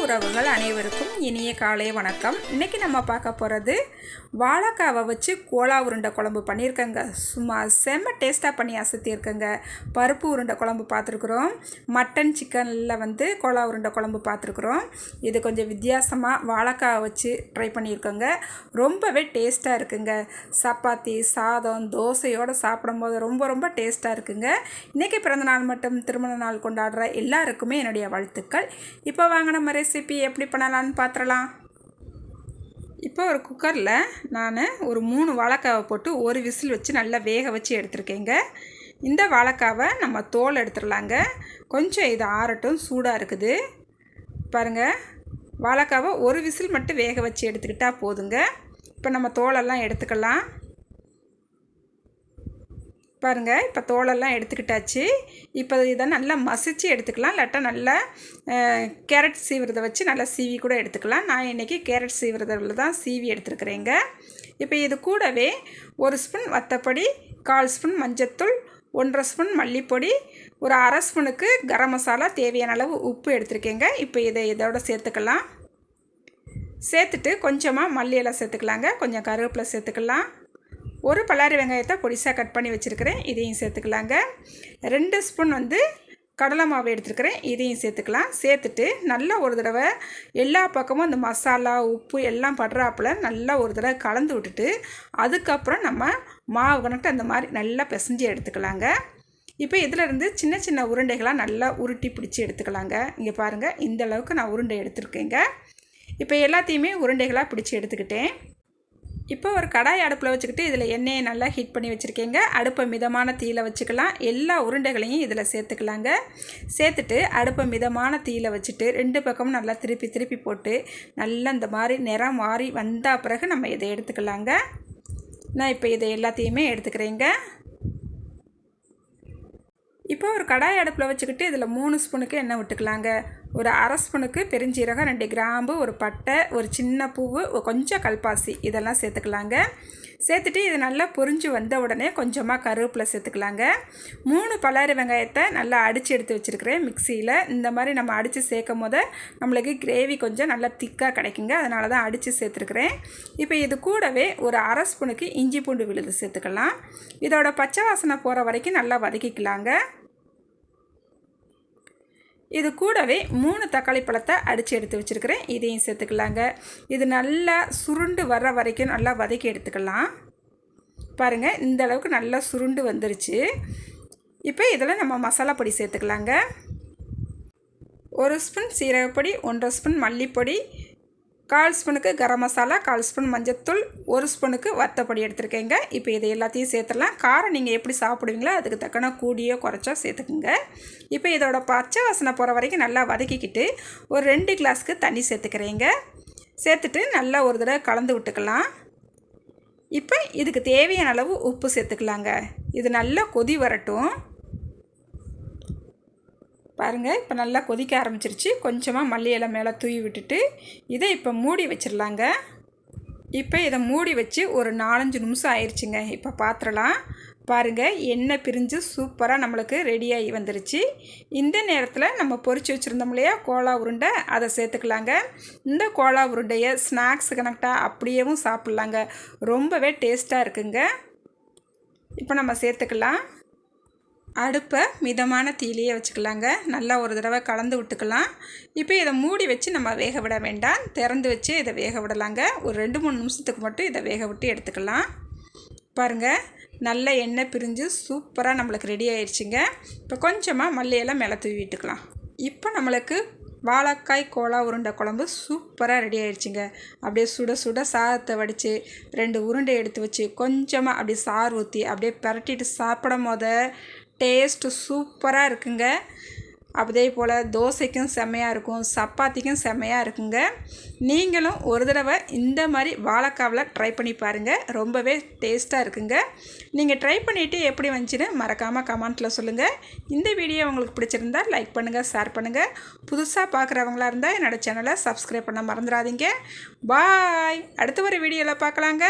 உறவுகள் அனைவருக்கும் இனிய காலை வணக்கம். இன்றைக்கி நம்ம பார்க்க போகிறது வாழைக்காவை வச்சு கோலா உருண்டை குழம்பு பண்ணியிருக்கேங்க. சும்மா செம்ம டேஸ்ட்டாக பண்ணி அசத்தியிருக்கேங்க. பருப்பு உருண்டை குழம்பு பார்த்துருக்குறோம், மட்டன் சிக்கனில் கோலா உருண்டை குழம்பு பார்த்துருக்குறோம். இது கொஞ்சம் வித்தியாசமாக வாழைக்காவை வச்சு ட்ரை பண்ணியிருக்கோங்க. ரொம்பவே டேஸ்ட்டாக இருக்குங்க. சப்பாத்தி, சாதம், தோசையோடு சாப்பிடும்போது ரொம்ப டேஸ்ட்டாக இருக்குங்க. இன்றைக்கி பிறந்தநாள் மற்றும் திருமண நாள் கொண்டாடுற எல்லாருக்குமே என்னுடைய வாழ்த்துக்கள். இப்போ வாங்க நம்ம ரெசிபி எப்படி பண்ணலான்னு பார்த்துடலாம். இப்போ ஒரு குக்கரில் நான் ஒரு 3 வாழைக்காவை போட்டு ஒரு விசில் வச்சு நல்லா வேக வச்சு எடுத்துருக்கேங்க. இந்த வாழைக்காவை நம்ம தோல் எடுத்துடலாங்க. கொஞ்சம் இது ஆறட்டும், சூடாக இருக்குது பாருங்கள். வாழைக்காவை ஒரு விசில் மட்டும் வேக வச்சு எடுத்துக்கிட்டால் போதுங்க. இப்போ நம்ம தோலெல்லாம் எடுத்துக்கலாம் பாருங்கள். இப்போ தோலெல்லாம் எடுத்துக்கிட்டாச்சு. இப்போ இதை நல்லா மசிச்சு எடுத்துக்கலாம். இல்லாட்டா நல்லா கேரட் சீவுறதை வச்சு நல்லா சீவி கூட எடுத்துக்கலாம். நான் இன்றைக்கி கேரட் சீவுறதில் தான் சீவி எடுத்துருக்குறேங்க. இப்போ இது கூடவே 1 ஸ்பூன் வத்தப்பொடி, 1/4 ஸ்பூன் மஞ்சத்தூள், 1/2 ஸ்பூன் மல்லிப்பொடி, ஒரு 1/2 ஸ்பூனுக்கு கரம் மசாலா, தேவையான அளவு உப்பு எடுத்துருக்கேங்க. இப்போ இதோட சேர்த்துக்கலாம். சேர்த்துட்டு கொஞ்சமாக மல்லி இலை சேர்த்துக்கலாங்க. கொஞ்சம் கருவேப்பிலை சேர்த்துக்கலாம். ஒரு பல்லாரி வெங்காயத்தை பொடிசாக கட் பண்ணி வச்சுருக்கிறேன், இதையும் சேர்த்துக்கலாங்க. 2 ஸ்பூன் கடலை மாவு எடுத்துருக்கிறேன், இதையும் சேர்த்துக்கலாம். சேர்த்துட்டு நல்லா ஒரு தடவை எல்லா பக்கமும் அந்த மசாலா, உப்பு எல்லாம் படுறாப்புல நல்லா ஒரு தடவை கலந்து விட்டுட்டு அதுக்கப்புறம் நம்ம மாவு கணக்கிட்டு அந்த மாதிரி நல்லா பிசைஞ்சு எடுத்துக்கலாங்க. இப்போ இதிலேருந்து சின்ன சின்ன உருண்டைகளாக நல்லா உருட்டி பிடிச்சி எடுத்துக்கலாங்க. இங்கே பாருங்கள், இந்த அளவுக்கு நான் உருண்டை எடுத்துருக்கேங்க. இப்போ எல்லாத்தையுமே உருண்டைகளாக பிடிச்சி எடுத்துக்கிட்டேன். இப்போ ஒரு கடாய் அடுப்பில் வச்சுக்கிட்டு இதில் எண்ணெயை நல்லா ஹீட் பண்ணி வச்சுருக்கேங்க. அடுப்பை மிதமான தீயில் வச்சுக்கலாம். எல்லா உருண்டைகளையும் இதில் சேர்த்துக்கலாங்க. சேர்த்துட்டு அடுப்பை மிதமான தீயில் வச்சுட்டு 2 பக்கமும் நல்லா திருப்பி போட்டு நல்லா இந்த மாதிரி நிறம் மாறி வந்த பிறகு நம்ம இதை எடுத்துக்கலாங்க. நான் இப்போ இதை எல்லாத்தையுமே எடுத்துக்கிறேங்க. இப்போ ஒரு கடாய் அடுப்பில் வச்சுக்கிட்டு இதில் 3 ஸ்பூனுக்கு எண்ணெய் விட்டுக்கலாங்க. ஒரு 1/2 ஸ்பூனுக்கு பெருஞ்சீரகம், 2 கிராம்பு, ஒரு பட்டை, ஒரு சின்ன பூவு, கொஞ்சம் கல்பாசி இதெல்லாம் சேர்த்துக்கலாங்க. சேர்த்துட்டு இது நல்லா பொரிஞ்சு வந்த உடனே கொஞ்சமாக கருவேப்பிலை சேர்த்துக்கலாங்க. 3 பல்லாரி வெங்காயத்தை நல்லா அடித்து எடுத்து வச்சுருக்கிறேன் மிக்சியில். இந்த மாதிரி நம்ம அடித்து சேர்க்கும் போது நம்மளுக்கு கிரேவி கொஞ்சம் நல்லா திக்காக கிடைக்குங்க. அதனால தான் அடித்து சேர்த்துருக்குறேன். இப்போ இது கூடவே ஒரு 1/2 ஸ்பூனுக்கு இஞ்சி பூண்டு விழுது சேர்த்துக்கலாம். இதோட பச்சை வாசனை போகிற வரைக்கும் நல்லா வதக்கிக்கலாங்க. இது கூடவே 3 தக்காளி பழத்தை அடித்து எடுத்து வச்சுருக்கிறேன், இதையும் சேர்த்துக்கலாங்க. இது நல்லா சுருண்டு வர்ற வரைக்கும் நல்லா வதக்கி எடுத்துக்கலாம். பாருங்கள், இந்த அளவுக்கு நல்லா சுருண்டு வந்துருச்சு. இப்போ இதில் நம்ம மசாலா பொடி சேர்த்துக்கலாங்க. 1 ஸ்பூன் சீரகப்பொடி, 1/2 ஸ்பூன் மல்லிப்பொடி, 1/4 ஸ்பூனுக்கு கரம் மசாலா, 1/4 ஸ்பூன் மஞ்சத்தூள், 1 ஸ்பூனுக்கு வத்தப்பொடி எடுத்துருக்கேங்க. இப்போ இதை எல்லாத்தையும் சேர்த்துடலாம். காரம் நீங்கள் எப்படி சாப்பிடுவீங்களோ அதுக்கு தக்கன கூடியோ குறைச்சோ சேர்த்துக்குங்க. இப்போ இதோட பச்சை வாசனை போகிற வரைக்கும் நல்லா வதக்கிக்கிட்டு ஒரு 2 கிளாஸ்க்கு தண்ணி சேர்த்துக்கிறேங்க. சேர்த்துட்டு நல்லா ஒரு தடவை கலந்து விட்டுக்கலாம். இப்போ இதுக்கு தேவையான அளவு உப்பு சேர்த்துக்கலாங்க. இது நல்லா கொதி வரட்டும். பாருங்கள், இப்போ நல்லா கொதிக்க ஆரம்பிச்சிருச்சு. கொஞ்சமாக மல்லி இலை மேலே தூவி விட்டுட்டு இதை இப்போ மூடி வச்சிடலாங்க. இப்போ இதை மூடி வச்சு ஒரு 4-5 நிமிஷம் ஆயிடுச்சுங்க. இப்போ பாத்திரலாம் பாருங்கள், எண்ணெய் பிரிஞ்சு சூப்பராக நம்மளுக்கு ரெடியாகி வந்துருச்சு. இந்த நேரத்தில் நம்ம பொரிச்சு வச்சுருந்தோம் இல்லையா கோலா உருண்டை, அதை சேர்த்துக்கலாங்க. இந்த கோலா உருண்டையை ஸ்நாக்ஸ் கனெக்டாக அப்படியேவும் சாப்பிட்லாங்க. ரொம்பவே டேஸ்ட்டாக இருக்குங்க. இப்போ நம்ம சேர்த்துக்கலாம். அடுப்பை மிதமான தீயிலேயே வச்சுக்கலாங்க. நல்லா ஒரு தடவை கலந்து விட்டுக்கலாம். இப்போ இதை மூடி வச்சு நம்ம வேக விட வேண்டாம், திறந்து வச்சு இதை வேக விடலாங்க. ஒரு 2-3 நிமிஷத்துக்கு மட்டும் இதை வேக விட்டு எடுத்துக்கலாம். பாருங்கள், நல்ல எண்ணெய் பிரிஞ்சு சூப்பராக நம்மளுக்கு ரெடி ஆயிடுச்சுங்க. இப்போ கொஞ்சமாக மல்லி எல்லாம் மேலே தூவி விட்டுக்கலாம். இப்போ நம்மளுக்கு வாழைக்காய் கோலா உருண்டை குழம்பு சூப்பராக ரெடி ஆயிடுச்சுங்க. அப்படியே சுட சாதத்தை வடித்து 2 உருண்டை எடுத்து வச்சு கொஞ்சமாக அப்படியே சாறு ஊற்றி அப்படியே பரட்டிட்டு சாப்பிடும் போது டேஸ்ட்டு சூப்பராக இருக்குங்க. அதே போல் தோசைக்கும் செம்மையாக இருக்கும், சப்பாத்திக்கும் செம்மையாக இருக்குங்க. நீங்களும் ஒரு தடவை இந்த மாதிரி வாழைக்காவில் ட்ரை பண்ணி பாருங்கள். ரொம்பவே டேஸ்ட்டாக இருக்குங்க. நீங்கள் ட்ரை பண்ணிவிட்டு எப்படி வந்துச்சுன்னு மறக்காமல் கமெண்ட்டில் சொல்லுங்கள். இந்த வீடியோ உங்களுக்கு பிடிச்சிருந்தால் லைக் பண்ணுங்கள், ஷேர் பண்ணுங்கள். புதுசாக பார்க்குறவங்களா இருந்தால் என்னோடய சேனலை சப்ஸ்கிரைப் பண்ண மறந்துடாதீங்க. பாய். அடுத்த ஒரு வீடியோவில் பார்க்கலாங்க.